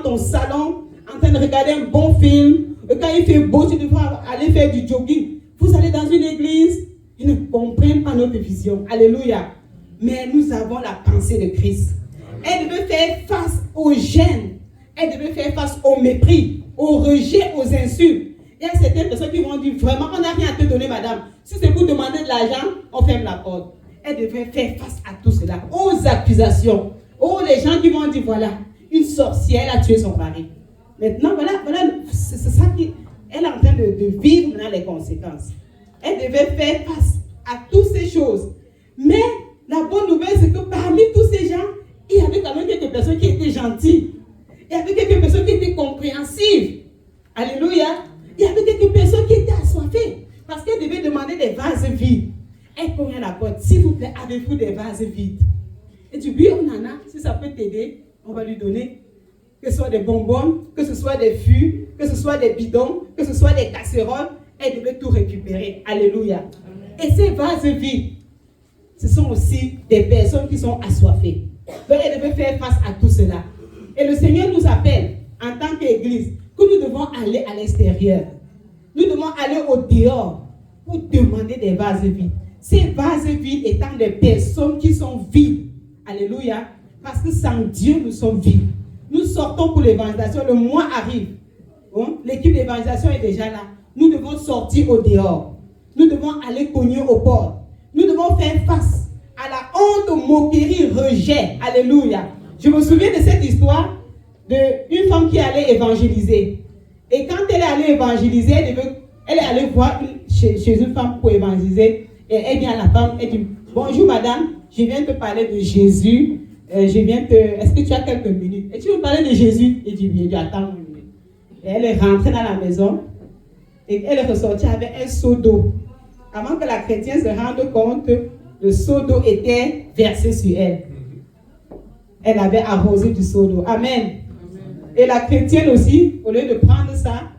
S1: ton salon, en train de regarder un bon film. Et quand il fait beau, tu devrais aller faire du jogging. Vous allez dans une église. Ils ne comprennent pas notre vision. Alléluia. Mais nous avons la pensée de Christ. Elle devait faire face aux gênes. Elle devait faire face au mépris, au rejet, aux insultes. Il y a certaines personnes qui vont dire, vraiment, on n'a rien à te donner, madame. Si c'est pour demander de l'argent, on ferme la porte. Elle devait faire face à tout cela, aux accusations. Oh, les gens qui vont dire, voilà, une sorcière a tué son mari. Maintenant, voilà, c'est ça qu'elle est en train de vivre maintenant les conséquences. Elle devait faire face à toutes ces choses. Mais la bonne nouvelle, c'est que parmi tous ces gens, il y avait quand même quelques personnes qui étaient gentilles. Il y avait quelques personnes qui étaient compréhensives. Alléluia. Il y avait quelques personnes qui étaient assoiffées. Parce qu'elle devait demander des vases vides. Elle cogne à la porte. S'il vous plaît, avez-vous des vases vides? Et tu dis, oui, on en a. Si ça peut t'aider, on va lui donner. Que ce soit des bonbons, que ce soit des fûts, que ce soit des bidons, que ce soit des casseroles. Elle devait tout récupérer. Alléluia. Et ces vases vides, ce sont aussi des personnes qui sont assoiffées. Donc elle devait faire face à tout cela. Et le Seigneur nous appelle, en tant qu'Église, que nous devons aller à l'extérieur. Nous devons aller au dehors pour demander des vases vides. Ces vases vides étant des personnes qui sont vides. Alléluia. Parce que sans Dieu, nous sommes vides. Nous sortons pour l'évangélisation. Le mois arrive. Bon, l'équipe d'évangélisation est déjà là. Nous devons sortir au dehors. Nous devons aller cogner aux portes. Nous devons faire face à la honte, moquerie, rejet. Alléluia. Je me souviens de cette histoire d'une femme qui allait évangéliser. Et quand elle est allée évangéliser, elle est allée voir chez une femme pour évangéliser. Et elle vient à la femme, elle dit, bonjour madame, je viens te parler de Jésus. Est-ce que tu as quelques minutes? Et tu veux parler de Jésus? Elle dit, oui, elle dit, attends une minute. Et elle est rentrée dans la maison. Et elle est ressortie avec un seau d'eau. Avant que la chrétienne se rende compte, le seau d'eau était versé sur elle. Elle avait arrosé du seau d'eau. Amen. Et la chrétienne aussi, au lieu de prendre ça,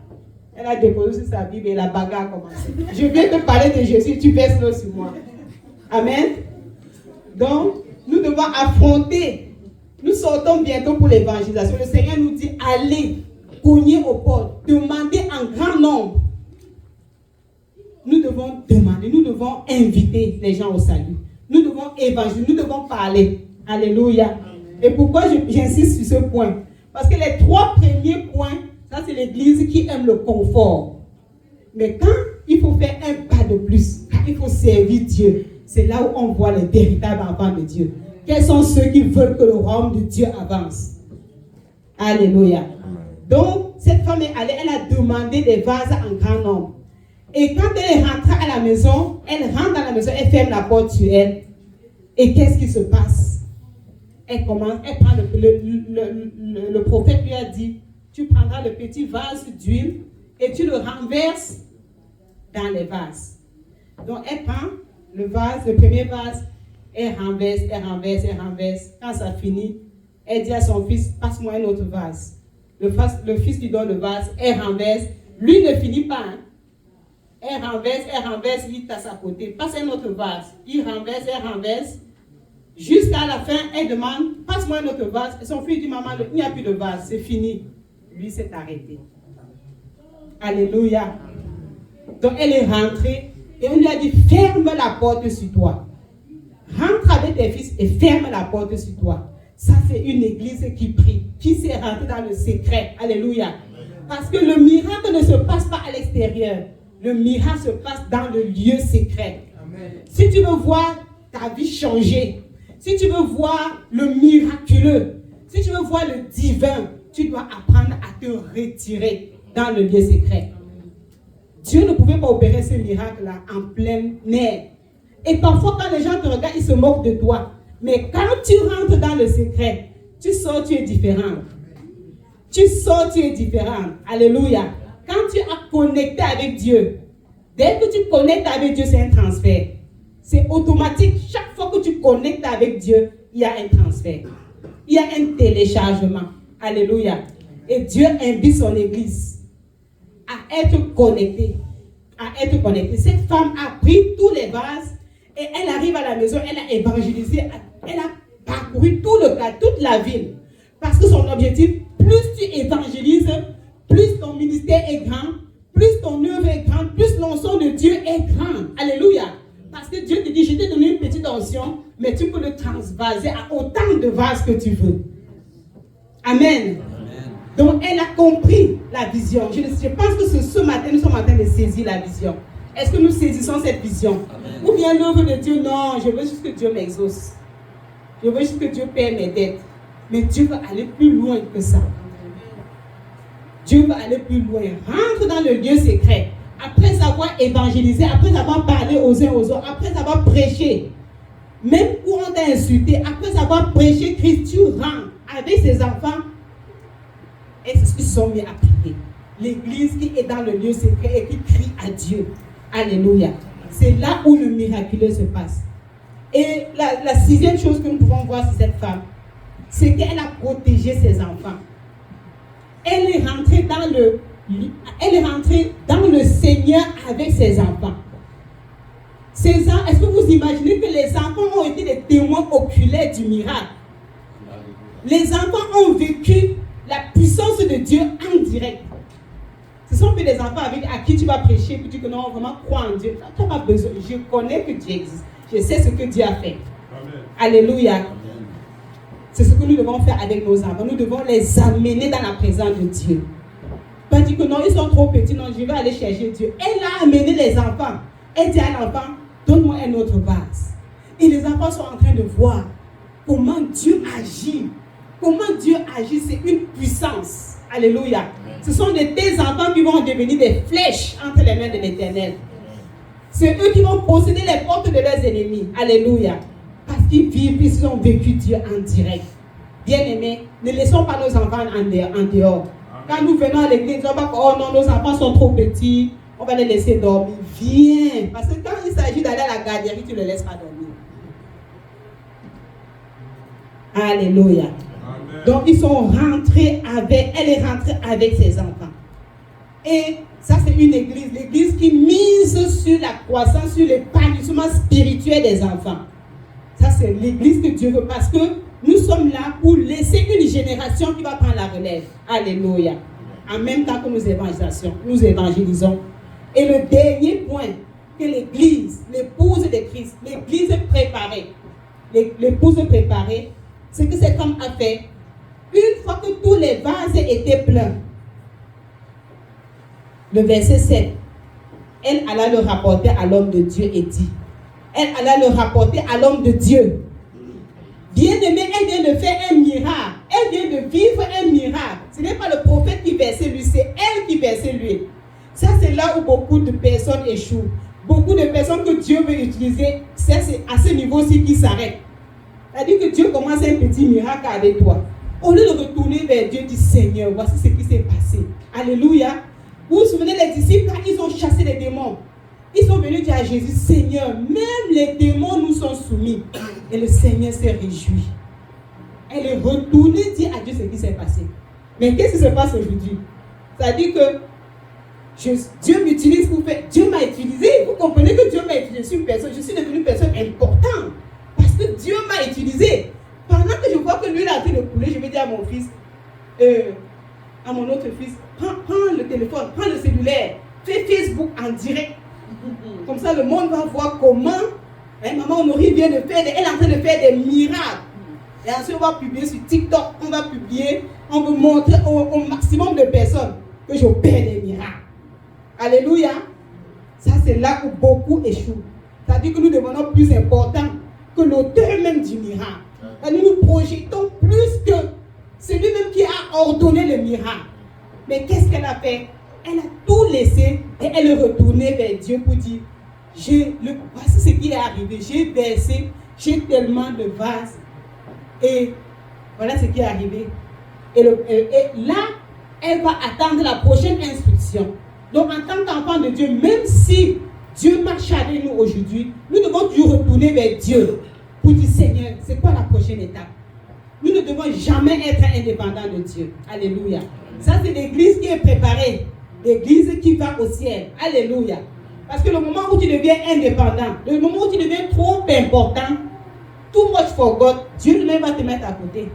S1: elle a déposé sur sa Bible et la bagarre a commencé. Je viens te parler de Jésus, tu verses l'eau sur moi. Amen. Donc, nous devons affronter. Nous sortons bientôt pour l'évangélisation. Le Seigneur nous dit, allez, cognez aux portes, demandez en grand nombre. Nous devons demander, nous devons inviter les gens au salut. Nous devons évangéliser, nous devons parler. Alléluia. Et pourquoi j'insiste sur ce point? Parce que les 3 premiers points, ça c'est l'église qui aime le confort. Mais quand il faut faire un pas de plus, quand il faut servir Dieu, c'est là où on voit les véritables enfants de Dieu. Quels sont ceux qui veulent que le royaume de Dieu avance? Alléluia. Donc, cette femme est allée, elle a demandé des vases en grand nombre. Et quand elle est rentrée à la maison, elle rentre dans la maison, elle ferme la porte sur elle. Et qu'est-ce qui se passe? Elle prend le prophète lui a dit, tu prendras le petit vase d'huile et tu le renverses dans les vases. Donc, elle prend le vase, le premier vase, elle renverse. Quand ça finit, elle dit à son fils, passe-moi un autre vase. Le fils lui donne le vase, elle renverse. Lui ne finit pas. Hein. Elle renverse, il tasse à côté. Passe un autre vase. Il renverse, elle renverse. Jusqu'à la fin, elle demande, passe-moi un autre vase. Et son fils dit, maman, il n'y a plus de vase, c'est fini. Lui s'est arrêté. Alléluia. Donc elle est rentrée et on lui a dit, ferme la porte sur toi. Rentre avec tes fils et ferme la porte sur toi. Ça, c'est une église qui prie, qui s'est rentrée dans le secret. Alléluia. Parce que le miracle ne se passe pas à l'extérieur. Le miracle se passe dans le lieu secret. Amen. Si tu veux voir ta vie changer, si tu veux voir le miraculeux, si tu veux voir le divin, tu dois apprendre à te retirer dans le lieu secret. Dieu ne pouvait pas opérer ce miracle-là en plein air. Et parfois, quand les gens te regardent, ils se moquent de toi. Mais quand tu rentres dans le secret, tu sors, tu es différent. Tu sors, tu es différent. Alléluia. Quand tu as connecté avec Dieu, dès que tu connectes avec Dieu, c'est un transfert. C'est automatique. Chaque fois que tu connectes avec Dieu, il y a un transfert. Il y a un téléchargement. Alléluia. Et Dieu invite son église à être connectée. Cette femme a pris tous les vases et elle arrive à la maison, elle a évangélisé, elle a parcouru tout le cas, toute la ville. Parce que son objectif, plus tu évangélises, plus ton ministère est grand, plus ton œuvre est grande, plus l'onction de Dieu est grande. Alléluia. Parce que Dieu te dit, je t'ai donné une petite onction, mais tu peux le transvaser à autant de vases que tu veux. Amen. Donc, elle a compris la vision. Je pense que ce matin, nous sommes en train de saisir la vision. Est-ce que nous saisissons cette vision? Amen. Ou bien l'œuvre de Dieu, non, je veux juste que Dieu m'exauce. Je veux juste que Dieu paie mes dettes. Mais Dieu veut aller plus loin que ça. Dieu veut aller plus loin. Rentre dans le lieu secret. Après avoir évangélisé, après avoir parlé aux uns aux autres, après avoir prêché, même où on t'a insulté, après avoir prêché Christ, tu rentres avec ses enfants. Est-ce qu'ils sont mis à prier? L'église qui est dans le lieu secret et qui crie à Dieu. Alléluia. C'est là où le miraculeux se passe. Et la sixième chose que nous pouvons voir sur cette femme, c'est qu'elle a protégé ses enfants. Elle est rentrée dans le Seigneur avec ses enfants. Est-ce que vous imaginez que les enfants ont été des témoins oculaires du miracle? Les enfants ont vécu la puissance de Dieu en direct. Ce sont plus les enfants à qui tu vas prêcher, puis tu dis que non, vraiment crois en Dieu. Tu n'as pas besoin. Je connais que Dieu existe. Je sais ce que Dieu a fait. Amen. Alléluia. Amen. C'est ce que nous devons faire avec nos enfants. Nous devons les amener dans la présence de Dieu. Pas dire que non, ils sont trop petits. Non, je vais aller chercher Dieu. Elle a amené les enfants. Elle dit à l'enfant, donne-moi un autre vase. Et les enfants sont en train de voir comment Dieu agit. Comment Dieu agit, c'est une puissance. Alléluia. Ce sont tes enfants qui vont devenir des flèches entre les mains de l'Éternel. C'est eux qui vont posséder les portes de leurs ennemis. Alléluia. Parce qu'ils vivent, ils ont vécu Dieu en direct. Bien-aimés, ne laissons pas nos enfants en dehors. Quand nous venons à l'église, on va dire, oh non, nos enfants sont trop petits, on va les laisser dormir. Viens. Parce que quand il s'agit d'aller à la garderie, tu ne les laisses pas dormir. Alléluia. Amen. Donc ils sont rentrés elle est rentrée avec ses enfants. Et ça c'est une église, l'église qui mise sur la croissance, sur l'épanouissement spirituel des enfants. Ça c'est l'église que Dieu veut parce que nous sommes là pour laisser une génération qui va prendre la relève. Alléluia. En même temps que nous évangélisons. Et le dernier point, que l'église, l'épouse de Christ, l'église préparée, l'épouse préparée, c'est que cet homme a fait, une fois que tous les vases étaient pleins, le verset 7, elle alla le rapporter à l'homme de Dieu et dit, elle alla le rapporter à l'homme de Dieu. Bien-aimé, elle vient de faire un miracle. Elle vient de vivre un miracle. Ce n'est pas le prophète qui versait lui, c'est elle qui versait lui. Ça, c'est là où beaucoup de personnes échouent. Beaucoup de personnes que Dieu veut utiliser, c'est à ce niveau-ci qui s'arrête. C'est-à-dire que Dieu commence un petit miracle avec toi. Au lieu de retourner vers Dieu, dit Seigneur, voici ce qui s'est passé. Alléluia. Vous vous souvenez, les disciples, quand ils ont chassé les démons, Ils sont venus dire à Jésus, Seigneur, même les démons nous sont soumis. Et le Seigneur s'est réjoui. Elle est retournée dire à Dieu ce qui s'est passé. Mais qu'est-ce qui se passe aujourd'hui? Ça dit que Dieu m'utilise pour faire. Dieu m'a utilisé. Vous comprenez que Dieu m'a utilisé. Je suis une personne. Je suis devenue une personne importante. Parce que Dieu m'a utilisé. Pendant que je vois que l'huile est en train de couler, je vais dire à mon fils, à mon autre fils, prends le téléphone, prends le cellulaire, fais Facebook en direct. Comme ça, le monde va voir comment maman Honorine vient de faire. Elle est en train de faire des miracles. Et ensuite, on va publier sur TikTok, on va publier, on veut montrer au maximum de personnes que j'opère des miracles. Alléluia. Ça, c'est là où beaucoup échouent. C'est-à-dire que nous devenons plus importants que l'auteur même du miracle. C'est-à-dire nous projetons plus que celui-même qui a ordonné le miracle. Mais qu'est-ce qu'elle a fait? Elle a tout laissé et elle est retournée vers Dieu pour dire, voici ce qui est arrivé. J'ai versé, j'ai tellement de vases. Et voilà ce qui est arrivé. Et là, elle va attendre la prochaine instruction. Donc, en tant qu'enfant de Dieu, même si Dieu marche avec nous aujourd'hui, nous devons toujours retourner vers Dieu pour dire, Seigneur, c'est quoi la prochaine étape? Nous ne devons jamais être indépendants de Dieu. Alléluia. Ça, c'est l'église qui est préparée. L'église qui va au ciel. Alléluia. Parce que le moment où tu deviens indépendant, le moment où tu deviens trop important, too much for God, Dieu lui-même va te mettre à côté.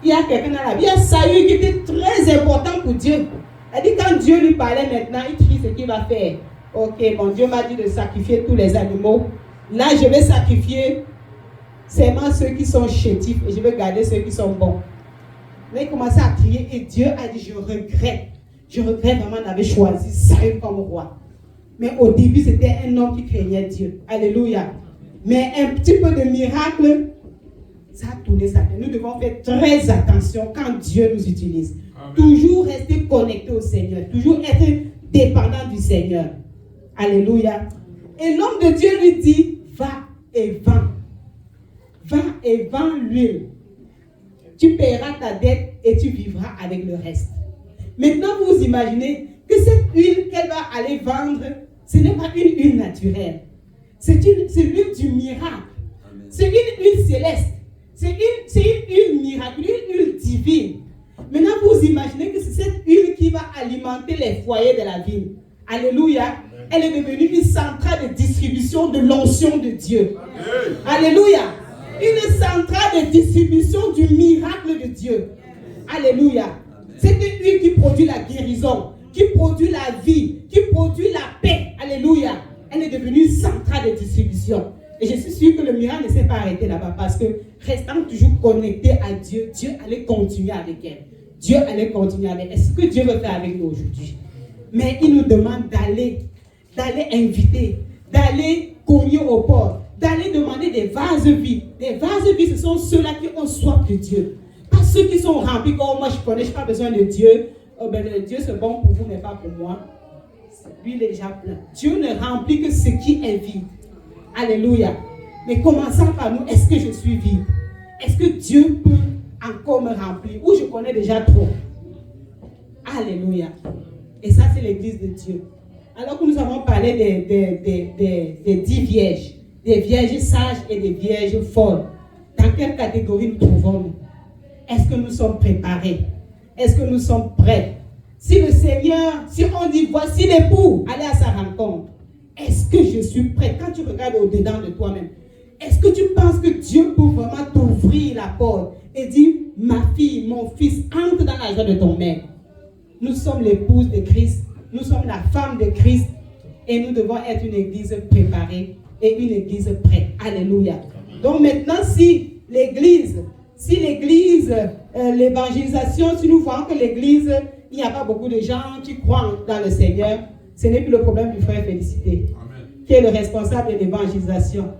S1: Il y a quelqu'un dans la vie, il y a Saül qui était très important pour Dieu. Elle dit quand Dieu lui parlait maintenant, il crie ce qu'il va faire. Ok, bon, Dieu m'a dit de sacrifier tous les animaux. Là, je vais sacrifier seulement ceux qui sont chétifs et je vais garder ceux qui sont bons. Là, il commençait à crier et Dieu a dit, je regrette. Je regrette vraiment d'avoir choisi Saül comme roi. Mais au début, c'était un homme qui craignait Dieu. Alléluia. Mais un petit peu de miracle, ça a tourné sa tête. Nous devons faire très attention quand Dieu nous utilise. Amen. Toujours rester connecté au Seigneur. Toujours être dépendant du Seigneur. Alléluia. Et l'homme de Dieu lui dit, va et vends. Va et vends l'huile. Tu paieras ta dette et tu vivras avec le reste. Maintenant, vous imaginez que cette huile qu'elle va aller vendre, ce n'est pas une huile naturelle. C'est l'huile du miracle. Amen. C'est une huile céleste. C'est une huile miracle, une huile divine. Maintenant, vous imaginez que c'est cette huile qui va alimenter les foyers de la ville. Alléluia. Amen. Elle est devenue une centrale de distribution de l'onction de Dieu. Amen. Alléluia. Amen. Une centrale de distribution du miracle de Dieu. Amen. Alléluia. Amen. C'est une huile qui produit la guérison, qui produit la vie, qui produit la paix. Alléluia. Elle est devenue une centrale de distribution. Et je suis sûre que le miracle ne s'est pas arrêté là-bas parce que restant toujours connecté à Dieu, Dieu allait continuer avec elle. Dieu allait continuer avec elle. C'est ce que Dieu veut faire avec nous aujourd'hui. Mais il nous demande d'aller inviter, d'aller cogner aux portes, d'aller demander des vases vides. Des vases vides, ce sont ceux-là qui ont soif de Dieu. Pas ceux qui sont remplis comme moi je connais, je n'ai pas besoin de Dieu. Oh ben, Dieu c'est bon pour vous, mais pas pour moi. Lui, il est déjà plein. Dieu ne remplit que ce qui est vide. Alléluia. Mais commençons par nous. Est-ce que je suis vide? Est-ce que Dieu peut encore me remplir? Ou je connais déjà trop? Alléluia. Et ça, c'est l'église de Dieu. Alors que nous avons parlé des 10 vierges, des vierges sages et des vierges folles, dans quelle catégorie nous trouvons-nous? Est-ce que nous sommes préparés? Est-ce que nous sommes prêts? Si le Seigneur, si on dit voici l'époux, allez à sa rencontre. Est-ce que je suis prêt? Quand tu regardes au-dedans de toi-même, est-ce que tu penses que Dieu peut vraiment t'ouvrir la porte et dire ma fille, mon fils, entre dans la joie de ton maître? Nous sommes l'épouse de Christ, nous sommes la femme de Christ et nous devons être une église préparée et une église prête. Alléluia. Donc maintenant, si l'église, l'évangélisation, si nous voyons que l'église, il n'y a pas beaucoup de gens qui croient dans le Seigneur, ce n'est plus le problème du frère Félicité, Amen, qui est le responsable de l'évangélisation.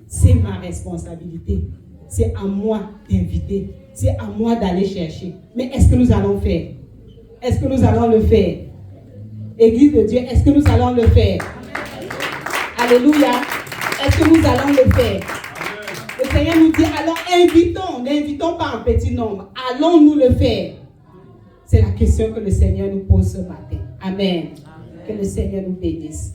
S1: C'est ma responsabilité. C'est à moi d'inviter. C'est à moi d'aller chercher. Mais est-ce que nous allons faire? Est-ce que nous allons le faire? Église de Dieu, est-ce que nous allons le faire? Amen. Alléluia. Est-ce que nous allons le faire? Amen. Le Seigneur nous dit, alors n'invitons pas en petit nombre. Allons-nous le faire? C'est la question que le Seigneur nous pose ce matin. Amen. Que le Seigneur nous bénisse.